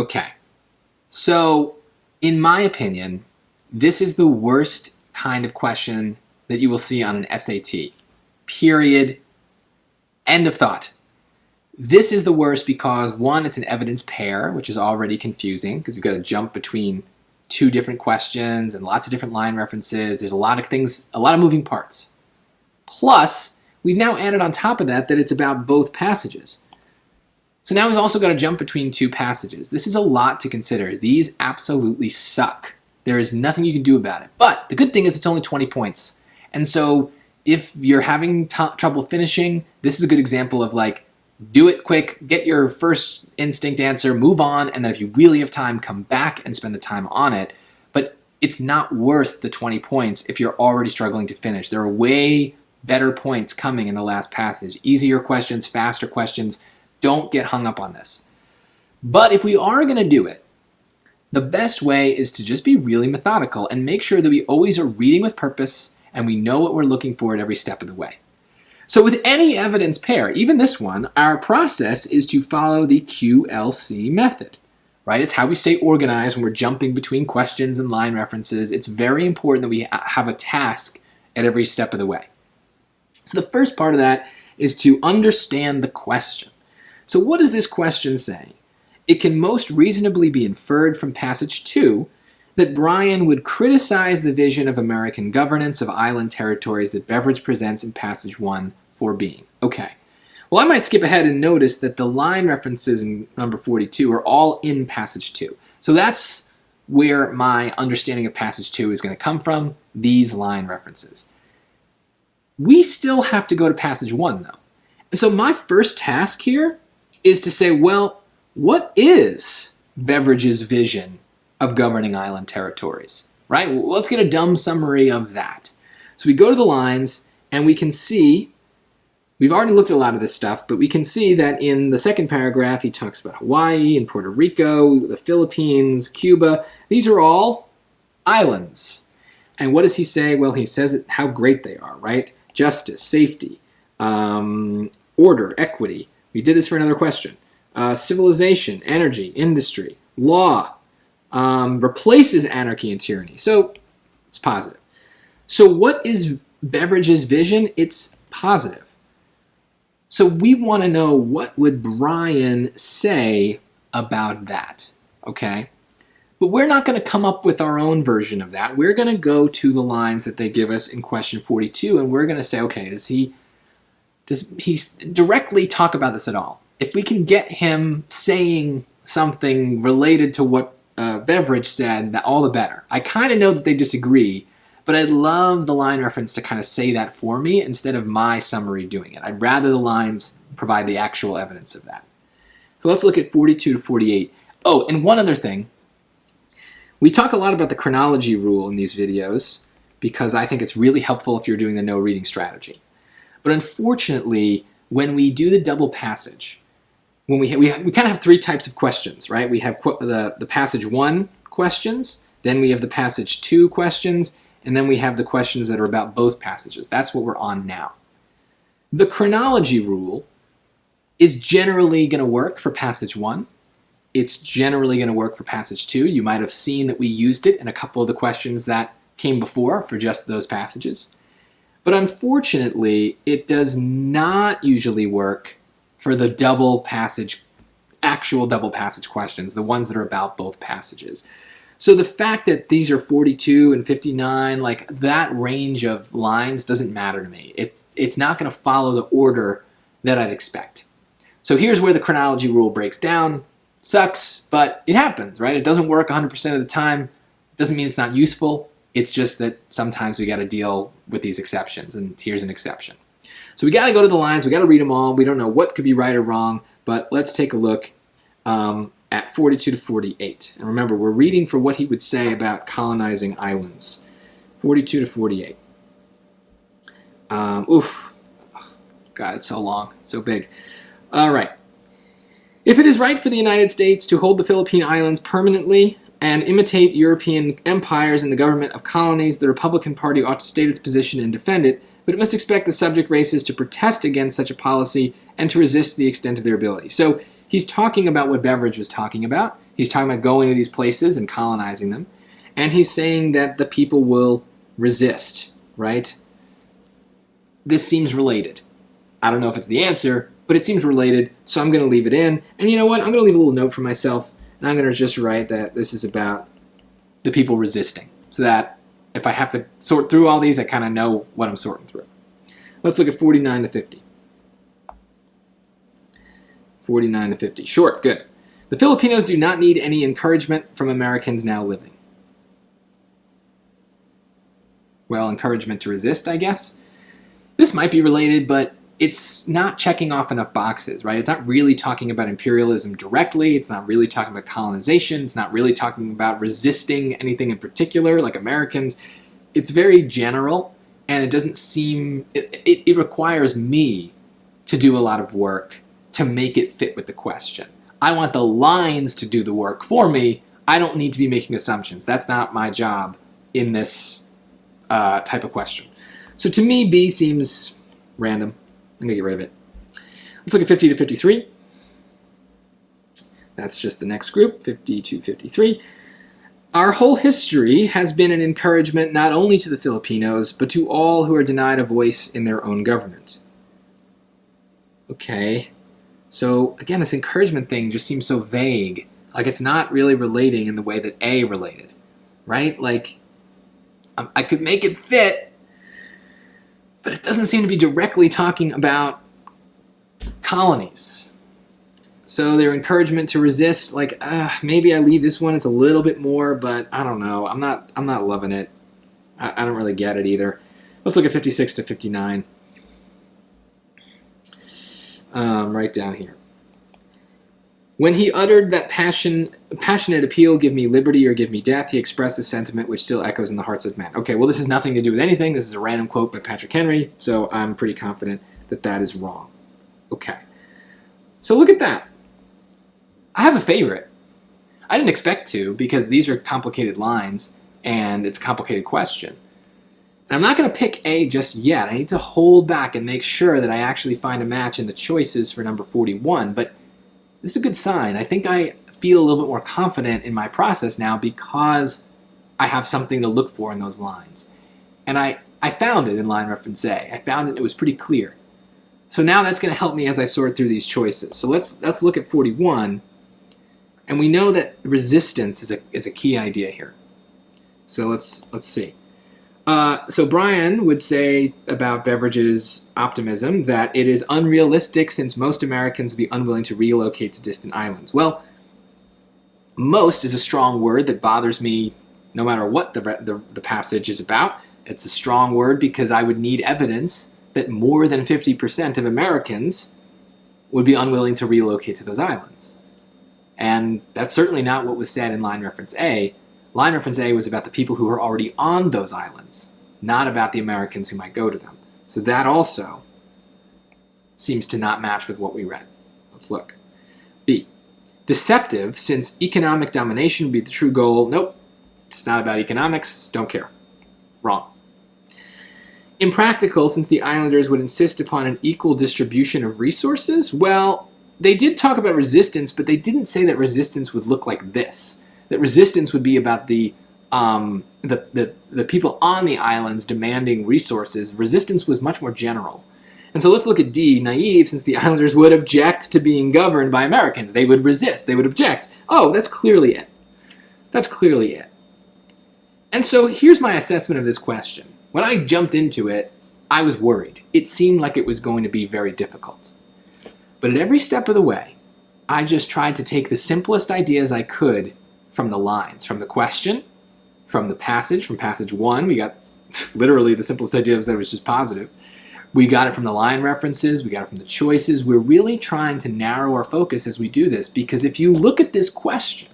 Okay. So, in my opinion, this is the worst kind of question that you will see on an SAT. Period. End of thought. This is the worst because, one, it's an evidence pair, which is already confusing because you've got to jump between two different questions and lots of different line references. There's a lot of things, a lot of moving parts. Plus, we've now added on top of that it's about both passages. So now we've also got to jump between two passages. This is a lot to consider. These absolutely suck. There is nothing you can do about it. But the good thing is it's only 20 points. And so if you're having trouble finishing, this is a good example of like, do it quick, get your first instinct answer, move on, and then if you really have time, come back and spend the time on it. But it's not worth the 20 points if you're already struggling to finish. There are way better points coming in the last passage. Easier questions, faster questions. Don't get hung up on this. But if we are going to do it, the best way is to just be really methodical and make sure that we always are reading with purpose and we know what we're looking for at every step of the way. So with any evidence pair, even this one, our process is to follow the Qlc method, right? It's how we stay organized when we're jumping between questions and line references. It's very important that we have a task at every step of the way. So the first part of that is to understand the question. So what does this question say? It can most reasonably be inferred from passage 2 that Brian would criticize the vision of American governance of island territories that Beveridge presents in passage 1 for being. Okay. Well, I might skip ahead and notice that the line references in number 42 are all in passage 2. So that's where my understanding of passage 2 is going to come from, these line references. We still have to go to passage 1, though. And so my first task here is to say, well, what is Beveridge's vision of governing island territories, right? Well, let's get a dumb summary of that. So we go to the lines and we can see, we've already looked at a lot of this stuff, but we can see that in the second paragraph he talks about Hawaii and Puerto Rico, the Philippines, Cuba. These are all islands. And what does he say? Well, he says how great they are, right? Justice, safety, order, equity. We did this for another question. Civilization, energy, industry, law, replaces anarchy and tyranny. So it's positive. So what is Beveridge's vision? It's positive. So we want to know, what would Brian say about that, okay? But we're not going to come up with our own version of that. We're going to go to the lines that they give us in question 42, and we're going to say, okay, does he directly talk about this at all? If we can get him saying something related to what Beveridge said, that all the better. I kind of know that they disagree, but I'd love the line reference to kind of say that for me instead of my summary doing it. I'd rather the lines provide the actual evidence of that. So let's look at 42 to 48. Oh, and one other thing. We talk a lot about the chronology rule in these videos because I think it's really helpful if you're doing the no reading strategy. But unfortunately, when we do the double passage, when we kind of have three types of questions, right? We have the passage 1 questions, then we have the passage 2 questions, and then we have the questions that are about both passages. That's what we're on now. The chronology rule is generally going to work for passage 1. It's generally going to work for passage 2. You might have seen that we used it in a couple of the questions that came before for just those passages. But unfortunately, it does not usually work for the double passage, actual double passage questions, the ones that are about both passages. So the fact that these are 42 and 59, like that range of lines doesn't matter to me. It's not going to follow the order that I'd expect. So here's where the chronology rule breaks down. Sucks, but it happens, right? It doesn't work 100% of the time. It doesn't mean it's not useful. It's just that sometimes we got to deal with these exceptions, and here's an exception. So we got to go to the lines. We got to read them all. We don't know what could be right or wrong, but let's take a look at 42 to 48. And remember, we're reading for what he would say about colonizing islands. 42 to 48. Oof. God, it's so long. It's so big. All right. If it is right for the United States to hold the Philippine Islands permanently and imitate European empires and the government of colonies, the Republican Party ought to state its position and defend it, but it must expect the subject races to protest against such a policy and to resist to the extent of their ability. So he's talking about what Beveridge was talking about. He's talking about going to these places and colonizing them. And he's saying that the people will resist, right? This seems related. I don't know if it's the answer, but it seems related, so I'm going to leave it in. And you know what? I'm going to leave a little note for myself, and I'm going to just write that this is about the people resisting, so that if I have to sort through all these, I kind of know what I'm sorting through. Let's look at 49 to 50. 49 to 50. Short, good. The Filipinos do not need any encouragement from Americans now living. Well, encouragement to resist, I guess. This might be related, but it's not checking off enough boxes, right? It's not really talking about imperialism directly. It's not really talking about colonization. It's not really talking about resisting anything in particular, like Americans. It's very general, and it doesn't seem... It requires me to do a lot of work to make it fit with the question. I want the lines to do the work for me. I don't need to be making assumptions. That's not my job in this type of question. So to me, B seems random. I'm going to get rid of it. Let's look at 50 to 53. That's just the next group, 50 to 53. Our whole history has been an encouragement not only to the Filipinos, but to all who are denied a voice in their own government. Okay. So, again, this encouragement thing just seems so vague. Like it's not really relating in the way that A related, right? Like, I could make it fit, but it doesn't seem to be directly talking about colonies. So their encouragement to resist, like, maybe I leave this one, it's a little bit more, but I don't know. I'm not loving it. I don't really get it either. Let's look at 56 to 59. Right down here. When he uttered that passionate appeal, give me liberty or give me death, he expressed a sentiment which still echoes in the hearts of men. Okay, well, this has nothing to do with anything. This is a random quote by Patrick Henry, so I'm pretty confident that that is wrong. Okay. So look at that. I have a favorite. I didn't expect to, because these are complicated lines, and it's a complicated question. And I'm not going to pick A just yet. I need to hold back and make sure that I actually find a match in the choices for number 41, but this is a good sign. I think I feel a little bit more confident in my process now because I have something to look for in those lines. And I found it in line reference A. I found it was pretty clear. So now that's going to help me as I sort through these choices. So let's look at 41. And we know that resistance is a key idea here. So let's see. So Brian would say about Beveridge's optimism that it is unrealistic since most Americans would be unwilling to relocate to distant islands. Well, most is a strong word that bothers me no matter what the passage is about. It's a strong word because I would need evidence that more than 50% of Americans would be unwilling to relocate to those islands. And that's certainly not what was said in line reference A. Line reference A was about the people who are already on those islands, not about the Americans who might go to them. So that also seems to not match with what we read. Let's look. B. Deceptive, since economic domination would be the true goal. Nope, it's not about economics. Don't care. Wrong. Impractical, since the islanders would insist upon an equal distribution of resources. Well, they did talk about resistance, but they didn't say that resistance would look like this. That resistance would be about the people on the islands demanding resources. Resistance was much more general. And so let's look at D, naive, since the islanders would object to being governed by Americans. They would resist. They would object. Oh, that's clearly it. That's clearly it. And so here's my assessment of this question. When I jumped into it, I was worried. It seemed like it was going to be very difficult. But at every step of the way, I just tried to take the simplest ideas I could from the lines, from the question, from the passage, from passage 1. We got literally the simplest idea was that it was just positive. We got it from the line references. We got it from the choices. We're really trying to narrow our focus as we do this, because if you look at this question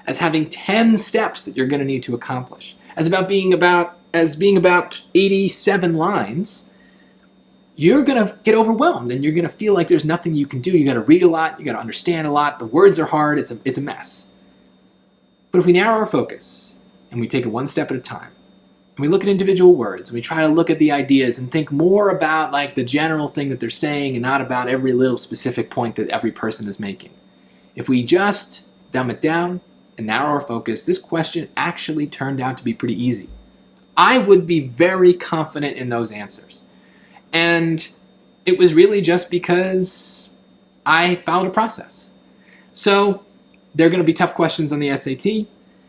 as having 10 steps that you're going to need to accomplish, as being about 87 lines, you're going to get overwhelmed and you're going to feel like there's nothing you can do. You got to read a lot. You got to understand a lot. The words are hard. It's a mess. But if we narrow our focus and we take it one step at a time, and we look at individual words, and we try to look at the ideas and think more about like the general thing that they're saying and not about every little specific point that every person is making. If we just dumb it down and narrow our focus, this question actually turned out to be pretty easy. I would be very confident in those answers. And it was really just because I followed a process. So there are going to be tough questions on the SAT,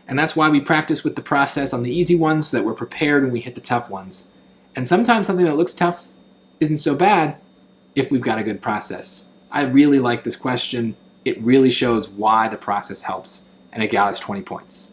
and that's why we practice with the process on the easy ones so that we're prepared when we hit the tough ones. And sometimes something that looks tough isn't so bad if we've got a good process. I really like this question. It really shows why the process helps, and it got us 20 points.